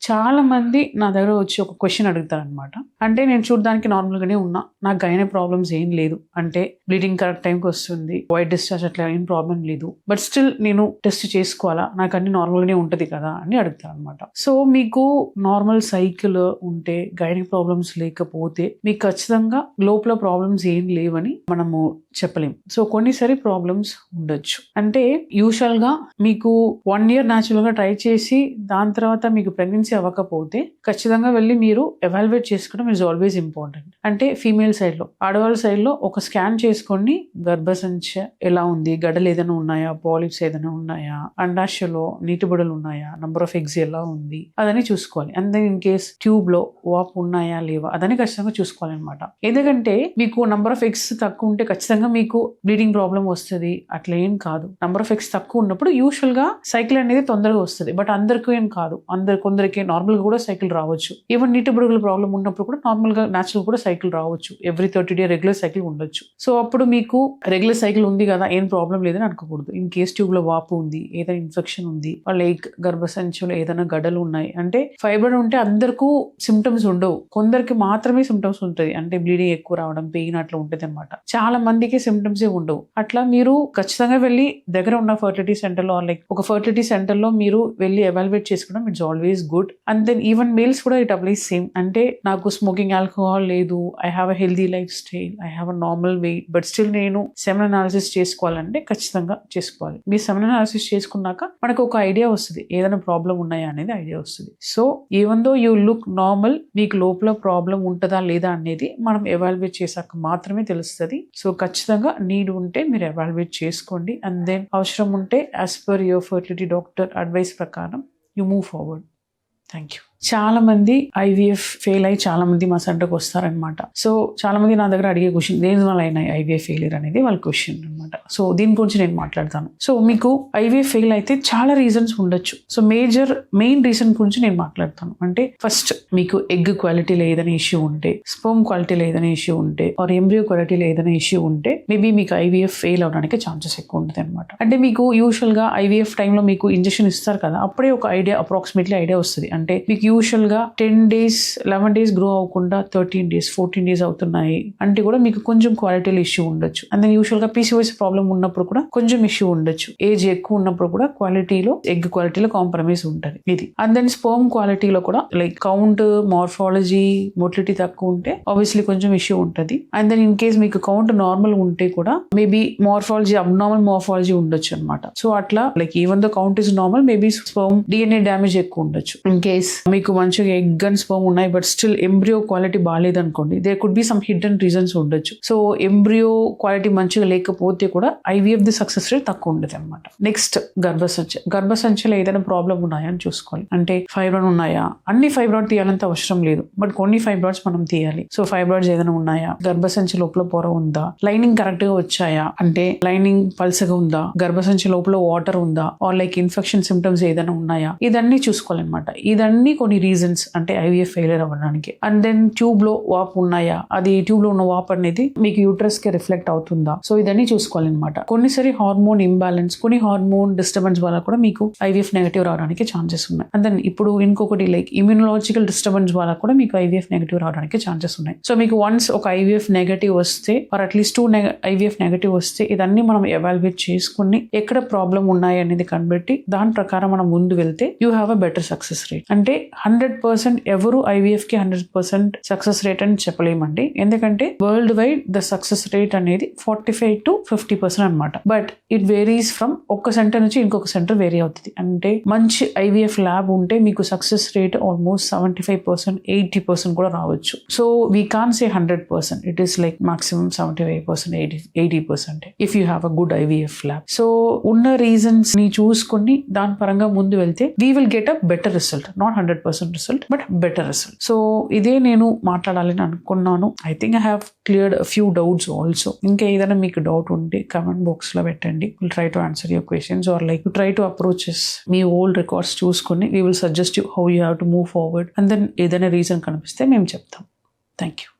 చాలా మంది నా దగ్గర వచ్చి ఒక క్వశ్చన్ అడుగుతారనమాట. అంటే నేను చూడడానికి నార్మల్గానే ఉన్నా, నాకు గైనే ప్రాబ్లమ్స్ ఏం లేదు, అంటే బ్లీడింగ్ కరెక్ట్ టైంకి వస్తుంది, వైట్ డిశ్చార్జ్ అట్లా ఏం ప్రాబ్లం లేదు, బట్ స్టిల్ నేను టెస్ట్ చేసుకోవాలా, నాకు అన్ని నార్మల్గానే ఉంటుంది కదా అని అడుగుతారనమాట. సో మీకు నార్మల్ సైకిల్ ఉంటే, గైనిక్ ప్రాబ్లమ్స్ లేకపోతే మీకు ఖచ్చితంగా లోపల ప్రాబ్లమ్స్ ఏం లేవని మనము చెప్పలేం. సో కొన్నిసారి ప్రాబ్లమ్స్ ఉండొచ్చు. అంటే యూజువల్ గా మీకు 1 year న్యాచురల్ గా ట్రై చేసి దాని తర్వాత మీకు ప్రెగ్నెన్సీ అవ్వకపోతే ఖచ్చితంగా వెళ్ళి మీరు ఎవాల్యుయేట్ చేసుకోవడం ఇస్ ఆల్వేస్ ఇంపార్టెంట్. అంటే ఫీమేల్ సైడ్ లో, ఆడవాళ్ళ సైడ్ లో ఒక స్కాన్ చేసుకొని గర్భసంచ ఎలా ఉంది, గడ్డలు ఏదైనా ఉన్నాయా, పాలిప్స్ ఏదైనా ఉన్నాయా, అండాశయలో నీటిబుడలు ఉన్నాయా, నంబర్ ఆఫ్ ఎగ్స్ ఎలా ఉంది అదని చూసుకోవాలి. And then in case tube లో వాపు ఉన్నాయా లేవా అదని ఖచ్చితంగా చూసుకోవాలన్నమాట. ఎందుకంటే మీకు నంబర్ ఆఫ్ ఎగ్స్ తక్కువ ఉంటే ఖచ్చితంగా మీకు బ్లీడింగ్ ప్రాబ్లం వస్తుంది అట్లా ఏం కాదు. నంబర్ ఆఫ్ ఎగ్స్ తక్కువ ఉన్నప్పుడు యూజువల్ గా సైకిల్ అనేది తొందరగా వస్తుంది, బట్ అందరికీ ఏం కాదు. కొందరికి నార్మల్ గా కూడా సైకిల్ రావచ్చు. ఈవెన్ నీటి బుడుగుల ప్రాబ్లం ఉన్నప్పుడు కూడా నార్మల్ గా న్యాచురల్ కూడా సైకిల్ రావచ్చు. ఎవ్రీ 30 day రెగ్యులర్ సైకిల్ ఉండొచ్చు. సో అప్పుడు మీకు రెగ్యులర్ సైకిల్ ఉంది కదా, ఏం ప్రాబ్లం లేదని అనుకోకూడదు. ఇన్ కేస్ ట్యూబ్ లో వాపు ఉంది, ఏదైనా ఇన్ఫెక్షన్ ఉంది, లైక్ గర్భసంచిలో ఏదైనా గడ్డలు ఉన్నాయి, అంటే ఫైబ్రాయిడ్ ఉంటే అందరికీ సిమ్టమ్స్ ఉండవు, కొందరికి మాత్రమే సిమ్టమ్స్ ఉంటుంది. అంటే బ్లీడింగ్ ఎక్కువ రావడం, పెయిన్ అట్లా ఉంటుంది అనమాట. చాలా మందికి సిమ్టమ్స్ ఏ ఉండవు. అట్లా మీరు ఖచ్చితంగా వెళ్ళి దగ్గర ఉన్న ఫర్టిలిటీ సెంటర్ లో, లైక్ ఒక ఫర్టిలిటీ సెంటర్ లో మీరు వెళ్ళి ఎవాల్యుయేట్ చేసుకోవడం it's always good. And then even males కూడా ఇట్ అప్లైస్ సేమ్. అంటే నాకు స్మోకింగ్, ఆల్కహాల్ లేదు, I have a healthy lifestyle, I have a normal weight, but still నేను సెమెన్ అనాలిసిస్ చేసుకోవాలంటే ఖచ్చితంగా చేసుకోవాలి. మీ సెమెన్ అనాలిసిస్ చేసుకున్నాక మనకు ఒక ఐడియా వస్తుంది, ఏదైనా ప్రాబ్లం ఉన్నాయా అనేది ఐడియా వస్తుంది. So even though you look normal, మీకు లోపల ప్రాబ్లం ఉంటుందా లేదా అనేది మనం ఎవాల్యుయేట్ చేశాక మాత్రమే తెలుస్తుంది. సో ఖచ్చితంగా నీడ్ ఉంటే మీరు ఎవాల్యుయేట్ చేసుకోండి. అండ్ దెన్ అవసరం ఉంటే as per your fertility doctor advice ప్రకారం you move forward. Thank you. చాలా మంది ఐవీఎఫ్ ఫెయిల్ అయ్యి చాలా మంది మా సెంటర్కి వస్తారనమాట. సో చాలా మంది నా దగ్గర అడిగే క్వశ్చన్, దేని వల్ల అయినాయి ఐవీఎఫ్ ఫెయిలియర్ అనేది వాళ్ళ క్వశ్చన్ అనమాట. సో దీని గురించి నేను మాట్లాడతాను. సో మీకు ఐవీఎఫ్ ఫెయిల్ అయితే చాలా రీజన్స్ ఉండొచ్చు. సో మెయిన్ రీజన్ గురించి నేను మాట్లాడతాను. అంటే ఫస్ట్, మీకు ఎగ్ క్వాలిటీలో ఏదైనా ఇష్యూ ఉంటే, స్పర్మ్ క్వాలిటీలో ఏదైనా ఇష్యూ ఉంటే, ఆర్ ఎంబ్రియో క్వాలిటీలో ఏదైనా ఇష్యూ ఉంటే మేబీ మీకు ఐవీఎఫ్ ఫెయిల్ అవడానికి ఛాన్సెస్ ఎక్కువ ఉంటుంది అనమాట. అంటే మీకు యూజువల్ గా ఐవీఎఫ్ టైంలో మీకు ఇంజెక్షన్ ఇస్తారు కదా, అప్పుడే ఒక ఐడియా, అప్రాక్సిమేట్లీ ఐడియా వస్తుంది. అంటే మీకు యూజువల్ గా 10 days 11 days గ్రో అవ్వకుండా 13 days 14 days అవుతున్నాయి అంటే కూడా మీకు కొంచెం క్వాలిటీలో ఇష్యూ ఉండొచ్చు. అండ్ దెన్ యూజువల్ గా పీసీఓఎస్ ప్రాబ్లం ఉన్నప్పుడు కూడా కొంచెం ఇష్యూ ఉండొచ్చు. ఏజ్ ఎక్కువ ఉన్నప్పుడు కూడా క్వాలిటీలో, ఎగ్ క్వాలిటీలో కాంప్రమైజ్ ఉంటుంది ఇది. అండ్ దెన్ స్పర్మ్ క్వాలిటీలో కూడా లైక్ కౌంట్, మార్ఫాలజీ, మొటిలిటీ తక్కువ ఉంటే ఆబ్వియస్లీ కొంచెం ఇష్యూ ఉంటుంది. అండ్ దెన్ ఇన్ కేస్ మీకు కౌంట్ నార్మల్ ఉంటే కూడా మేబీ మార్ఫాలజీ, అబ్నార్మల్ మార్ఫాలజీ ఉండొచ్చు అనమాట. సో అట్లా like even the count is normal, maybe sperm DNA damage ఎక్కువ ఉండొచ్చు. ఇన్ కేస్ మీకు మంచిగా ఎగ్ అండ్ స్పర్మ్ ఉన్నాయి బట్ స్టిల్ ఎంబ్రియో క్వాలిటీ బాగాలేదు అనుకోండి, there could be some hidden reasons ఉండొచ్చు. సో ఎంబ్రియో క్వాలిటీ మంచిగా లేకపోతే కూడా ఐవీఎఫ్ ది సక్సెస్ రేట్ తక్కువ ఉండదు అనమాట. నెక్స్ట్, గర్భసంచిలో ఏదైనా ప్రాబ్లం ఉన్నాయా అని చూసుకోవాలి. అంటే ఫైబ్రాయిడ్ ఉన్నాయా, అన్ని ఫైబ్రాయిడ్ తీయాలంత అవసరం లేదు, బట్ కొన్ని ఫైబ్రాయిడ్స్ మనం తీయాలి. సో ఫైబ్రాయిడ్స్ ఏదైనా ఉన్నాయా, గర్భసంచి లోపల పొర ఉందా, లైనింగ్ కరెక్ట్ గా వచ్చాయా, అంటే లైనింగ్ పల్సగా ఉందా, గర్భసంచి లోపల వాటర్ ఉందా, ఆర్ లైక్ ఇన్ఫెక్షన్ సిమ్టమ్స్ ఏదైనా ఉన్నాయా, ఇదన్నీ చూసుకోవాలన్నమాట. ఇదన్నీ కొన్ని రీజన్స్ అంటే ఐవీఎఫ్ ఫెయిలియర్ అవ్వడానికి. అండ్ దెన్ ట్యూబ్ లో వాపు ఉన్నాయా, అది ట్యూబ్ లో ఉన్న వాపు అనేది మీకు యూట్రస్ కి రిఫ్లెక్ట్ అవుతుందా, సో ఇదన్నీ చూసుకోవాలన్నమాట. కొన్నిసారి హార్మోన్ ఇంబ్యాలెన్స్, కొన్ని హార్మోన్ డిస్టర్బెన్స్ వల్ల కూడా మీకు ఐవీఎఫ్ నెగటివ్ రావడానికి ఛాన్సెస్ ఉన్నాయి. అండ్ దెన్ ఇప్పుడు ఇంకొకటి లైక్ ఇమ్యూనలాజికల్ డిస్టర్బెన్స్ వల్ల కూడా మీకు ఐవీఎఫ్ నెగటివ్ రావడానికి ఛాన్సెస్ ఉన్నాయి. సో మీకు వన్స్ ఒక ఐవీఎఫ్ నెగటివ్ వస్తే, ఆర్ అట్లీస్ట్ 2 ఐవీఎఫ్ నెగటివ్ వస్తే, ఇదన్నీ మనం ఎవాల్యుయేట్ చేసుకుని ఎక్కడ ప్రాబ్లం ఉన్నాయి అనేది కనిపెట్టి దాని ప్రకారం మనం ముందు వెళ్తే you have a better success rate. అంటే 100% ఎవరు ఐవీఎఫ్ కి 100% సక్సెస్ రేట్ అని చెప్పలేమండి. ఎందుకంటే world wide the success rate అనేది 45 to 50% అనమాట. బట్ ఇట్ వేరీస్ ఫ్రమ్ ఒక్క సెంటర్ నుంచి ఇంకొక సెంటర్ వేరీ అవుతుంది. అంటే మంచి ఐవీఎఫ్ ల్యాబ్ ఉంటే మీకు సక్సెస్ రేట్ ఆల్మోస్ట్ 75%, 80% కూడా రావచ్చు. So we can say 100%, it is like maximum 75%, 80% if you have a good IVF lab. So ఉన్న రీజన్స్ ని చూసుకుని దాని పరంగా ముందు వెళ్తే we will get a better result, not 100% result but better result. So ఇదే నేను మాట్లాడాలని అనుకున్నాను. I think I have cleared a few doubts also. ఇంకా ఏదైనా మీకు డౌట్ ఉంటే కమెంట్ బాక్స్ లో పెట్టండి. Will try to answer your questions are like try to approaches మీ ఓల్డ్ రికార్డ్స్ చూసుకొని we will suggest you how you have to move forward. And then ఏదైనా reason కనిపిస్తే మేము చెప్తాం. Thank you.